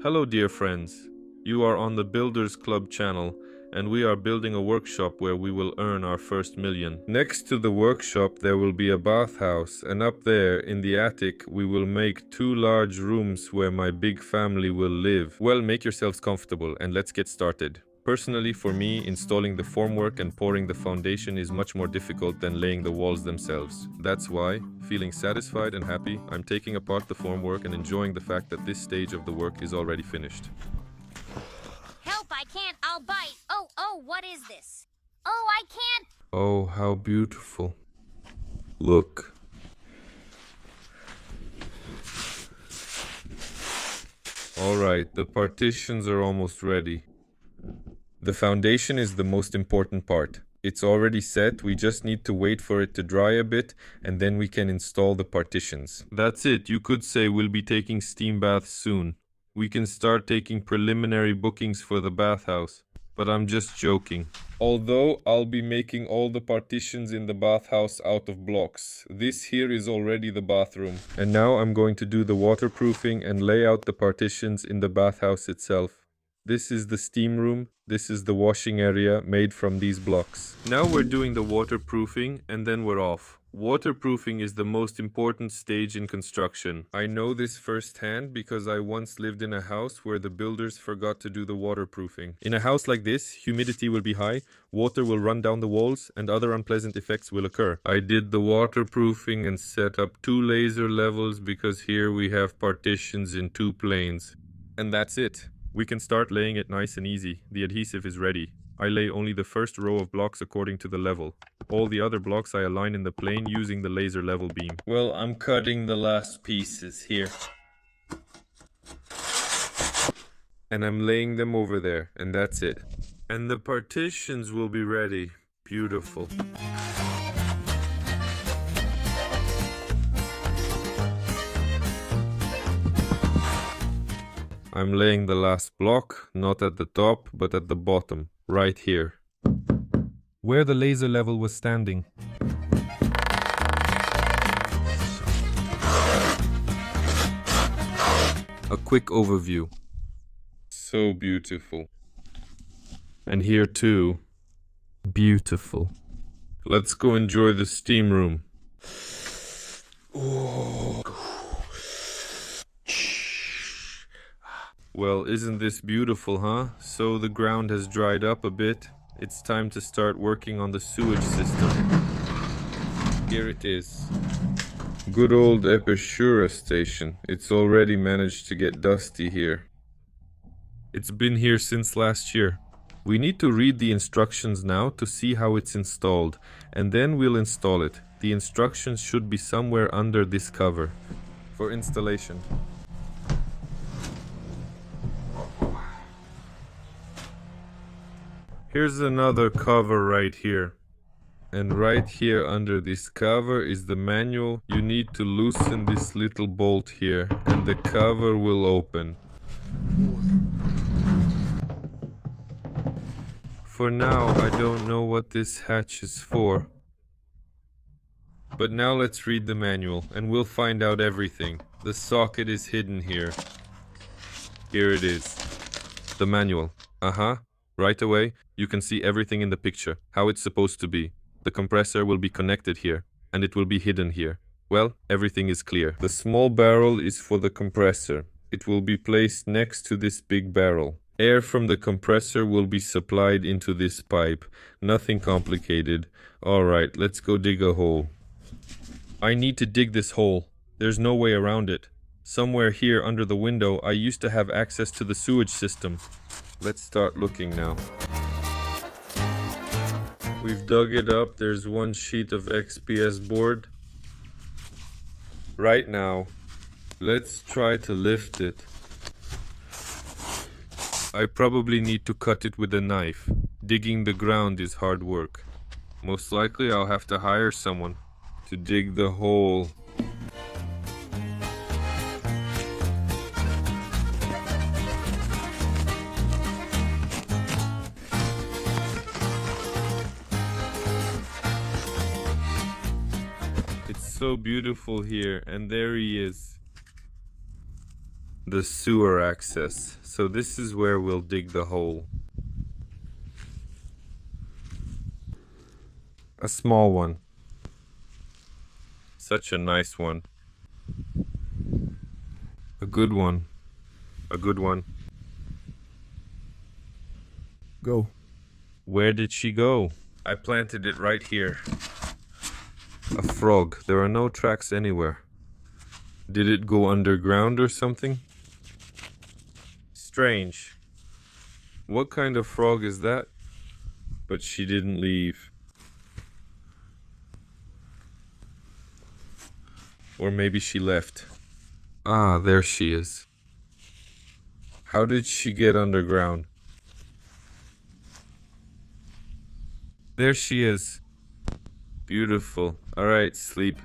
Hello dear friends, you are on the Builders Club channel and we are building a workshop where we will earn our first million. Next to the workshop there will be a bathhouse, and up there in the attic we will make 2 large rooms where my big family will live. Well, make yourselves comfortable and let's get started. Personally, for me, installing the formwork and pouring the foundation is much more difficult than laying the walls themselves. That's why, feeling satisfied and happy, I'm taking apart the formwork and enjoying the fact that this stage of the work is already finished. Help, I can't, I'll bite. Oh, what is this? Oh, I can't. Oh, how beautiful. Look. Alright, the partitions are almost ready. The foundation is the most important part. It's already set, we just need to wait for it to dry a bit and then we can install the partitions. That's it, you could say we'll be taking steam baths soon. We can start taking preliminary bookings for the bathhouse. But I'm just joking. Although I'll be making all the partitions in the bathhouse out of blocks. This here is already the bathroom. And now I'm going to do the waterproofing and lay out the partitions in the bathhouse itself. This is the steam room, this is the washing area made from these blocks. Now we're doing the waterproofing and then we're off. Waterproofing is the most important stage in construction. I know this firsthand because I once lived in a house where the builders forgot to do the waterproofing. In a house like this, humidity will be high, water will run down the walls, and other unpleasant effects will occur. I did the waterproofing and set up 2 laser levels because here we have partitions in 2 planes. And that's it. We can start laying it nice and easy. The adhesive is ready. I lay only the first row of blocks according to the level. All the other blocks I align in the plane using the laser level beam. Well, I'm cutting the last pieces here. And I'm laying them over there, and that's it. And the partitions will be ready. Beautiful. I'm laying the last block, not at the top, but at the bottom, right here. Where the laser level was standing. A quick overview. So beautiful. And here too. Beautiful. Let's go enjoy the steam room. Oh. Well, isn't this beautiful, huh? So the ground has dried up a bit. It's time to start working on the sewage system. Here it is. Good old Epishura station. It's already managed to get dusty here. It's been here since last year. We need to read the instructions now to see how it's installed, and then we'll install it. The instructions should be somewhere under this cover. For installation. Here's another cover right here. And right here under this cover is the manual. You need to loosen this little bolt here and the cover will open. For now, I don't know what this hatch is for. But now let's read the manual and we'll find out everything. The socket is hidden here. Here it is. The manual. Right away, you can see everything in the picture, how it's supposed to be. The compressor will be connected here, and it will be hidden here. Well, everything is clear. The small barrel is for the compressor. It will be placed next to this big barrel. Air from the compressor will be supplied into this pipe. Nothing complicated. Alright, let's go dig a hole. I need to dig this hole. There's no way around it. Somewhere here under the window, I used to have access to the sewage system. Let's start looking now. We've dug it up. There's 1 sheet of XPS board. Right now, let's try to lift it. I probably need to cut it with a knife. Digging the ground is hard work. Most likely I'll have to hire someone to dig the hole. So beautiful here, and there he is. the sewer access. So this is where we'll dig the hole. A small one. Such a nice one. A good one. A good one. Go. Where did she go? I planted it right here. A frog. There are no tracks anywhere. Did it go underground or something? Strange. What kind of frog is that? But she didn't leave. Or maybe she left. Ah, there she is. How did she get underground? There she is. Beautiful. All right, sleep.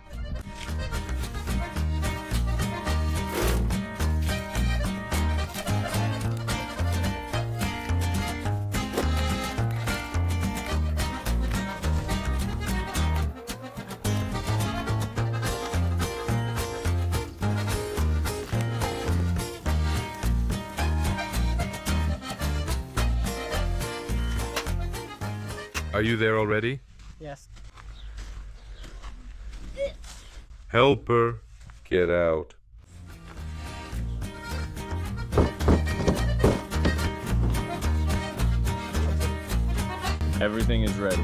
Are you there already? Yes. Help her get out. Everything is ready.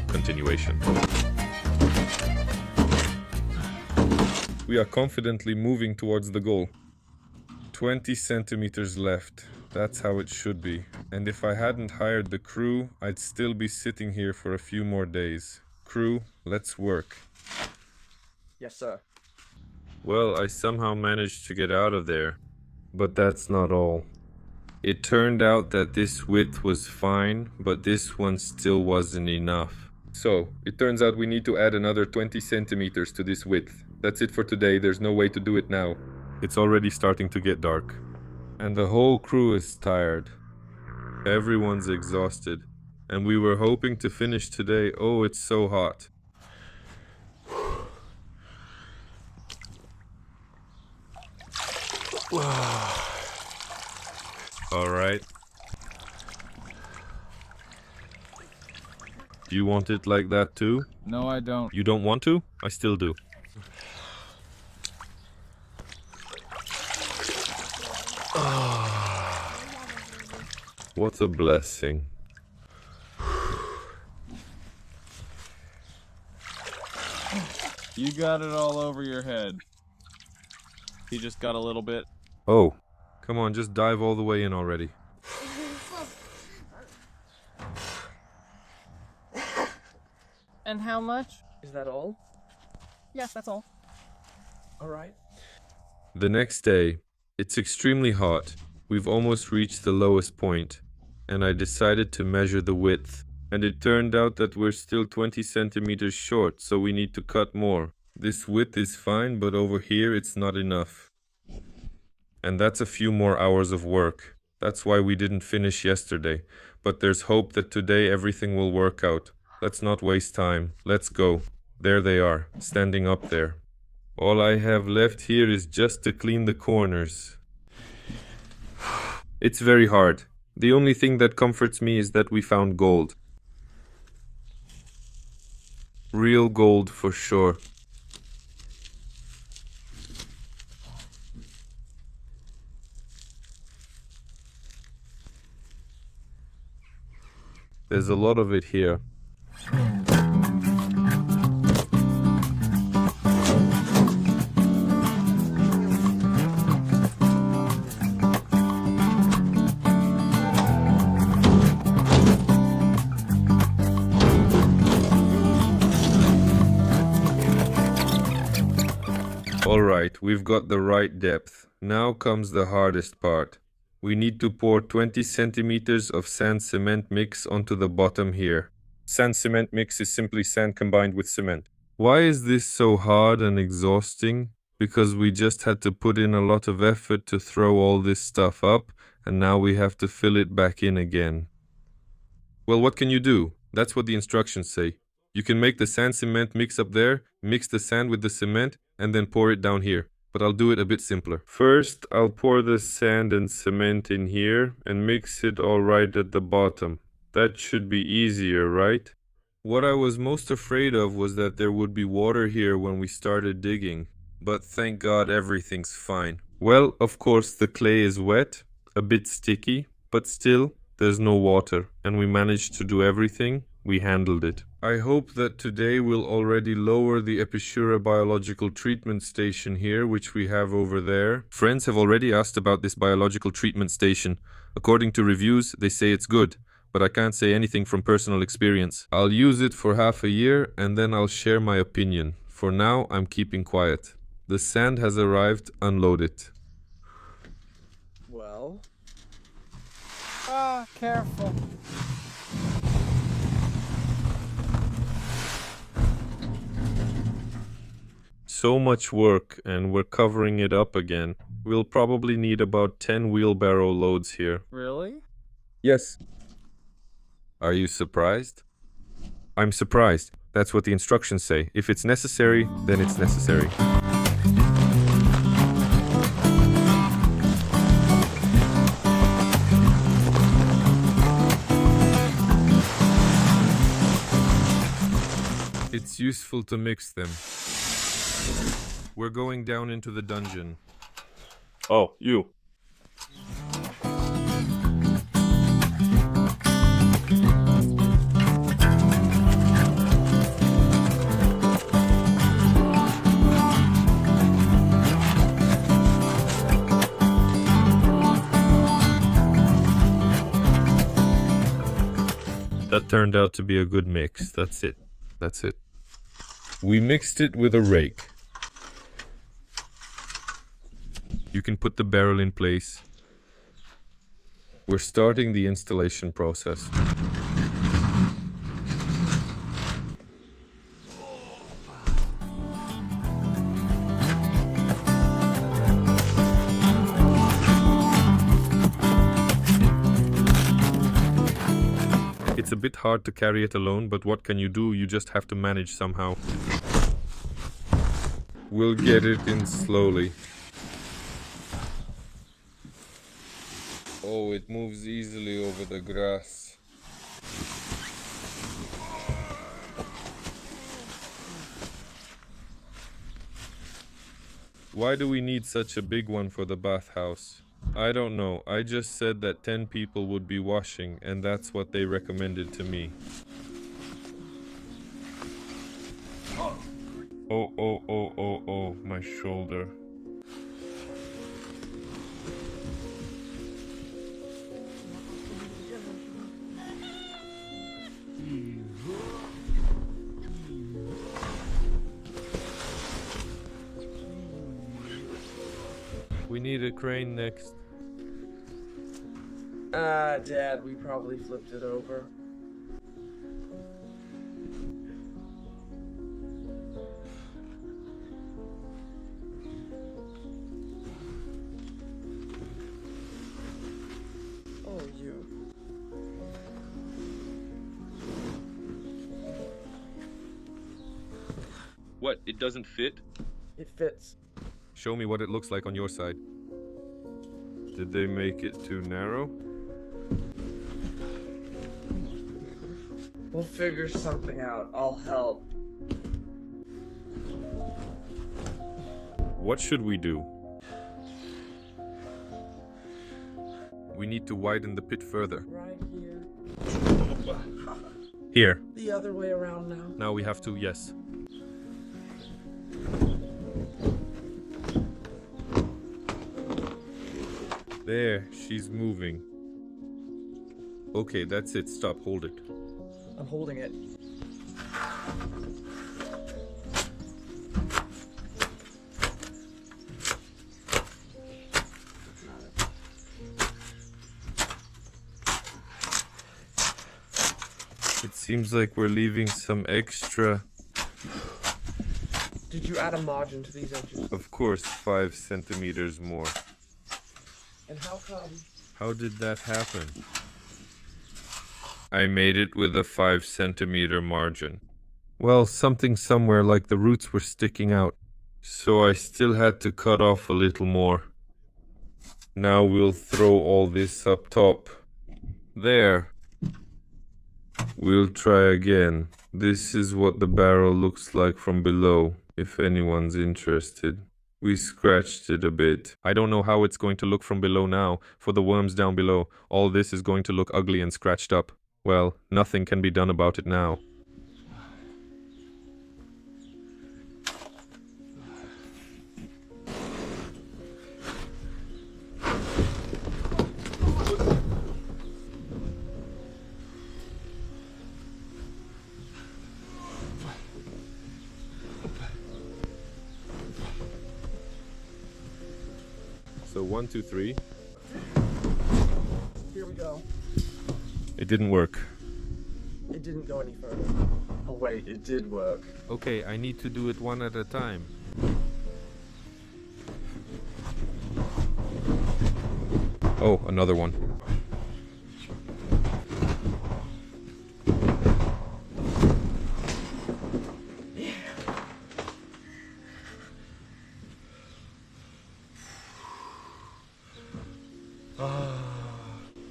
Continuation. We are confidently moving towards the goal. 20 centimeters left. That's how it should be. And if I hadn't hired the crew, I'd still be sitting here for a few more days. Crew, let's work. Yes, sir. Well, I somehow managed to get out of there. But that's not all. It turned out that this width was fine, but this one still wasn't enough. So, it turns out we need to add another 20 centimeters to this width. That's it for today, there's no way to do it now. It's already starting to get dark. And the whole crew is tired. Everyone's exhausted. And we were hoping to finish today. Oh, it's so hot. All right. Do you want it like that too? No, I don't. You don't want to? I still do. What a blessing. You got it all over your head. He just got a little bit. Oh, come on, just dive all the way in already. And how much? Is that all? Yes, that's all. All right. The next day, it's extremely hot. We've almost reached the lowest point, and I decided to measure the width. And it turned out that we're still 20 centimeters short, so we need to cut more. This width is fine, but over here it's not enough. And that's a few more hours of work. That's why we didn't finish yesterday. But there's hope that today everything will work out. Let's not waste time. Let's go. There they are, standing up there. All I have left here is just to clean the corners. It's very hard. The only thing that comforts me is that we found gold. Real gold for sure. There's a lot of it here. Alright, we've got the right depth. Now comes the hardest part. We need to pour 20 centimeters of sand cement mix onto the bottom here. Sand cement mix is simply sand combined with cement. Why is this so hard and exhausting? because we just had to put in a lot of effort to throw all this stuff up, and now we have to fill it back in again. Well, what can you do? That's what the instructions say. You can make the sand cement mix up there, mix the sand with the cement, and then pour it down here. But I'll do it a bit simpler. First, I'll pour the sand and cement in here and mix it all right at the bottom. That should be easier, right? What I was most afraid of was that there would be water here when we started digging. But thank God everything's fine. Well, of course the clay is wet, a bit sticky, but still, there's no water. And we managed to do everything. We handled it. I hope that today we'll already lower the Epicura biological treatment station here, which we have over there. Friends have already asked about this biological treatment station. According to reviews, they say it's good, but I can't say anything from personal experience. I'll use it for half a year and then I'll share my opinion. For now, I'm keeping quiet. The sand has arrived, unload it. Well, Careful. So much work and we're covering it up again. We'll probably need about 10 wheelbarrow loads here. Really? Yes. Are you surprised? I'm surprised. That's what the instructions say. If it's necessary, then it's necessary. It's useful to mix them. We're going down into the dungeon. Oh, you. That turned out to be a good mix. That's it. That's it. We mixed it with a rake. You can put the barrel in place. We're starting the installation process. It's a bit hard to carry it alone, but what can you do? You just have to manage somehow. We'll get it in slowly. Oh, it moves easily over the grass. Why do we need such a big one for the bathhouse? I don't know. I just said that 10 people would be washing, and that's what they recommended to me. Oh, my shoulder. We need a crane next. Dad, we probably flipped it over. Oh, you. What? It doesn't fit? It fits. Show me what it looks like on your side. Did they make it too narrow? We'll figure something out. I'll help. What should we do? We need to widen the pit further. Right here. Here. The other way around now. Now we have to, yes. There, she's moving. Okay, that's it. Stop, hold it. I'm holding it. It seems like we're leaving some extra Did you add a margin to these edges? Of course, 5 centimeters more. And how come? How did that happen? I made it with a 5 centimeter margin. Well, something somewhere like the roots were sticking out, so I still had to cut off a little more. Now we'll throw all this up top. There. We'll try again. This is what the barrel looks like from below, if anyone's interested. We scratched it a bit. I don't know how it's going to look from below now. For the worms down below, all this is going to look ugly and scratched up. Well, nothing can be done about it now. So 1, 2, 3. Here we go. It didn't work. It didn't go any further. Oh wait, it did work. Okay, I need to do it one at a time. Oh, another one.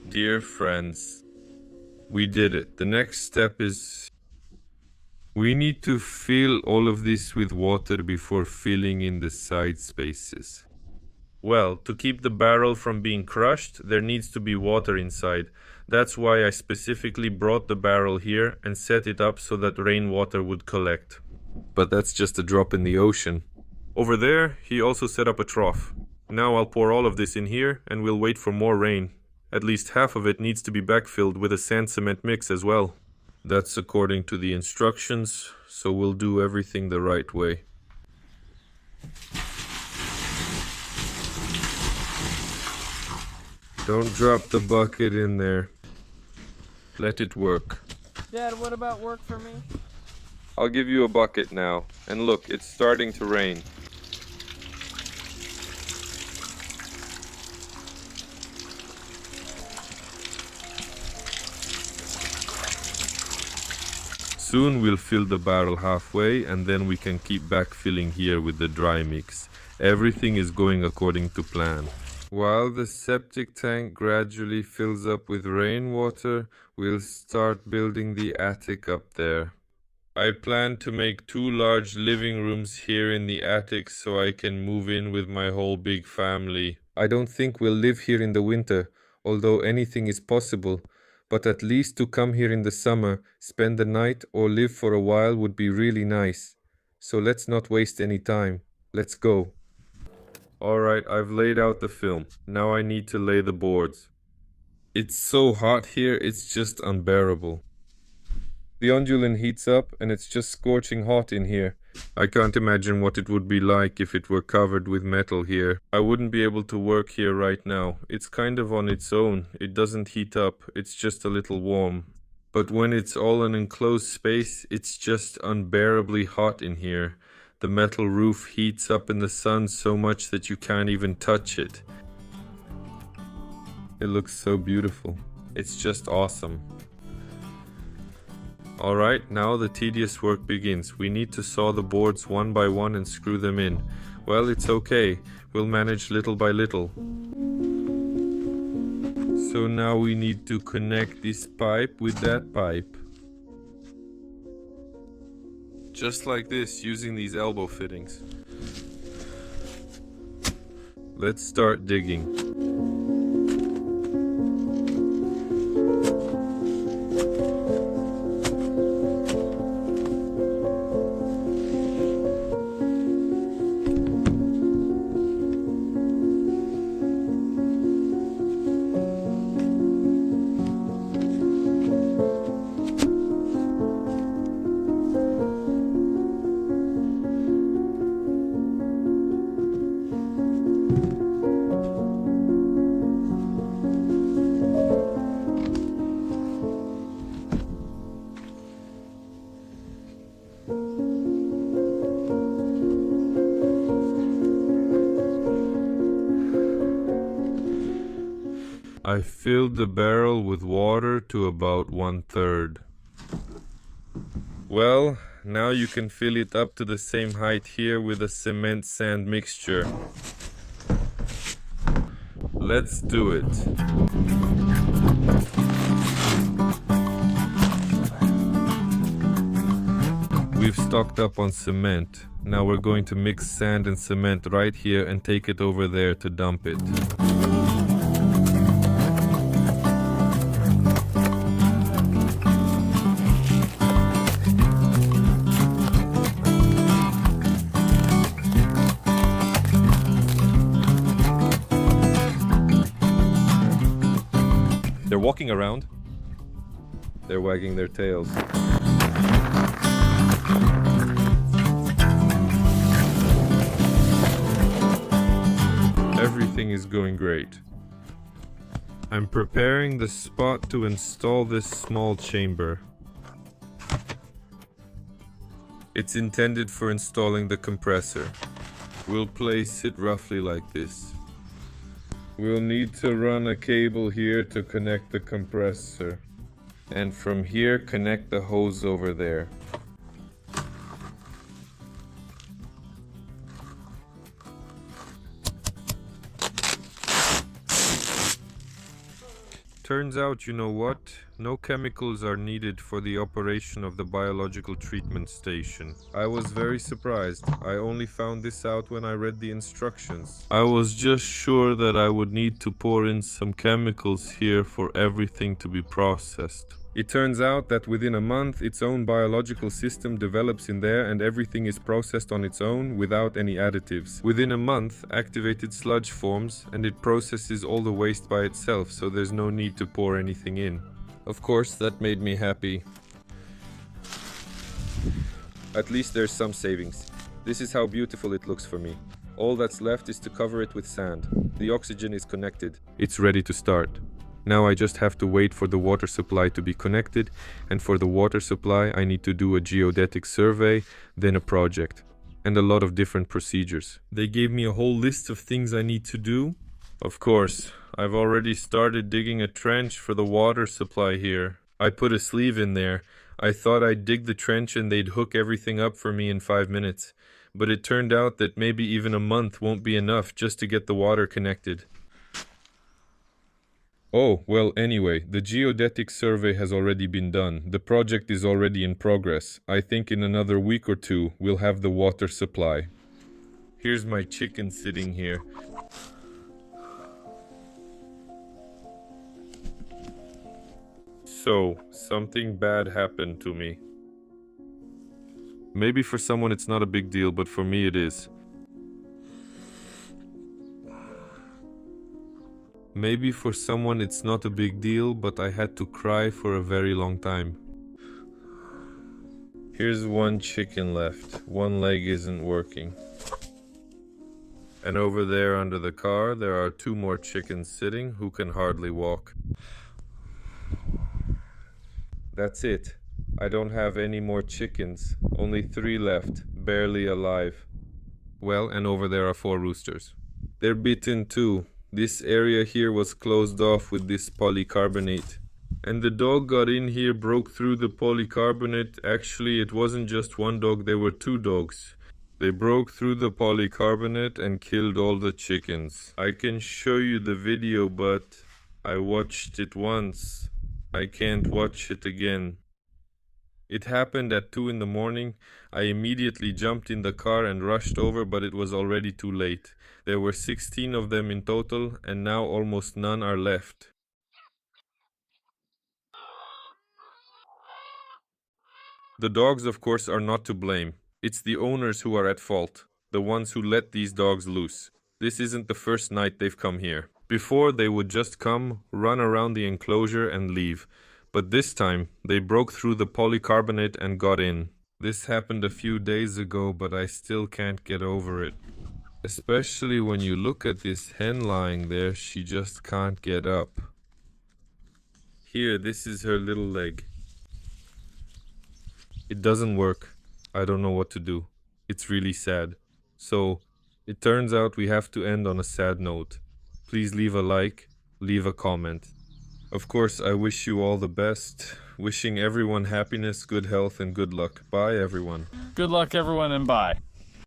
Dear friends, we did it. The next step is we need to fill all of this with water before filling in the side spaces. Well, to keep the barrel from being crushed, there needs to be water inside. That's why I specifically brought the barrel here and set it up so that rainwater would collect. But that's just a drop in the ocean. Over there, he also set up a trough. Now I'll pour all of this in here and we'll wait for more rain. At least half of it needs to be backfilled with a sand cement mix as well. That's according to the instructions, so we'll do everything the right way. Don't drop the bucket in there. Let it work. Dad, what about work for me? I'll give you a bucket now. And look, it's starting to rain. Soon we'll fill the barrel halfway and then we can keep backfilling here with the dry mix. Everything is going according to plan. While the septic tank gradually fills up with rainwater, we'll start building the attic up there. I plan to make 2 large living rooms here in the attic so I can move in with my whole big family. I don't think we'll live here in the winter, although anything is possible. But at least to come here in the summer, spend the night or live for a while would be really nice. So let's not waste any time. Let's go. Alright, I've laid out the film. Now I need to lay the boards. It's so hot here, it's just unbearable. The undulin heats up and it's just scorching hot in here. I can't imagine what it would be like if it were covered with metal here. I wouldn't be able to work here right now. It's kind of on its own. It doesn't heat up. It's just a little warm. But when it's all an enclosed space, it's just unbearably hot in here. The metal roof heats up in the sun so much that you can't even touch it. It looks so beautiful. It's just awesome. Alright, now the tedious work begins. We need to saw the boards one by one and screw them in. Well, it's okay. We'll manage little by little. So now we need to connect this pipe with that pipe. Just like this, using these elbow fittings. Let's start digging. I filled the barrel with water to about 1/3. Well, now you can fill it up to the same height here with a cement sand mixture. Let's do it. We've stocked up on cement. Now we're going to mix sand and cement right here and take it over there to dump it. They're walking around. They're wagging their tails. Everything is going great. I'm preparing the spot to install this small chamber. It's intended for installing the compressor. We'll place it roughly like this. We'll need to run a cable here to connect the compressor. And from here, connect the hose over there. Turns out, you know what? No chemicals are needed for the operation of the biological treatment station. I was very surprised. I only found this out when I read the instructions. I was just sure that I would need to pour in some chemicals here for everything to be processed. It turns out that within a month, its own biological system develops in there and everything is processed on its own without any additives. Within a month, activated sludge forms and it processes all the waste by itself, so there's no need to pour anything in. Of course, that made me happy. At least there's some savings. This is how beautiful it looks for me. All that's left is to cover it with sand. The oxygen is connected. It's ready to start. Now I just have to wait for the water supply to be connected, and for the water supply I need to do a geodetic survey, then a project, and a lot of different procedures. They gave me a whole list of things I need to do. Of course, I've already started digging a trench for the water supply here. I put a sleeve in there. I thought I'd dig the trench and they'd hook everything up for me in 5 minutes. But it turned out that maybe even a month won't be enough just to get the water connected. Oh, well, anyway, the geodetic survey has already been done. The project is already in progress. I think in another week or two, we'll have the water supply. Here's my chicken sitting here. So, something bad happened to me. Maybe for someone it's not a big deal, but for me it is. Maybe for someone it's not a big deal, but I had to cry for a very long time. Here's one chicken left. One leg isn't working. And over there under the car, there are 2 more chickens sitting who can hardly walk. That's it. I don't have any more chickens. Only 3 left, barely alive. Well, and over there are 4 roosters. They're bitten too. This area here was closed off with this polycarbonate. And the dog got in here, broke through the polycarbonate. Actually, it wasn't just 1 dog, there were 2 dogs. They broke through the polycarbonate and killed all the chickens. I can show you the video, but I watched it once. I can't watch it again. It happened at 2 in the morning. I immediately jumped in the car and rushed over, but it was already too late. There were 16 of them in total, and now almost none are left. The dogs, of course, are not to blame. It's the owners who are at fault, the ones who let these dogs loose. This isn't the first night they've come here. Before, they would just come, run around the enclosure and leave. But this time, they broke through the polycarbonate and got in. This happened a few days ago, but I still can't get over it. Especially when you look at this hen lying there, she just can't get up. Here, this is her little leg. It doesn't work. I don't know what to do. It's really sad. So, it turns out we have to end on a sad note. Please leave a like, leave a comment. Of course, I wish you all the best. Wishing everyone happiness, good health, and good luck. Bye, everyone. Good luck, everyone, and bye.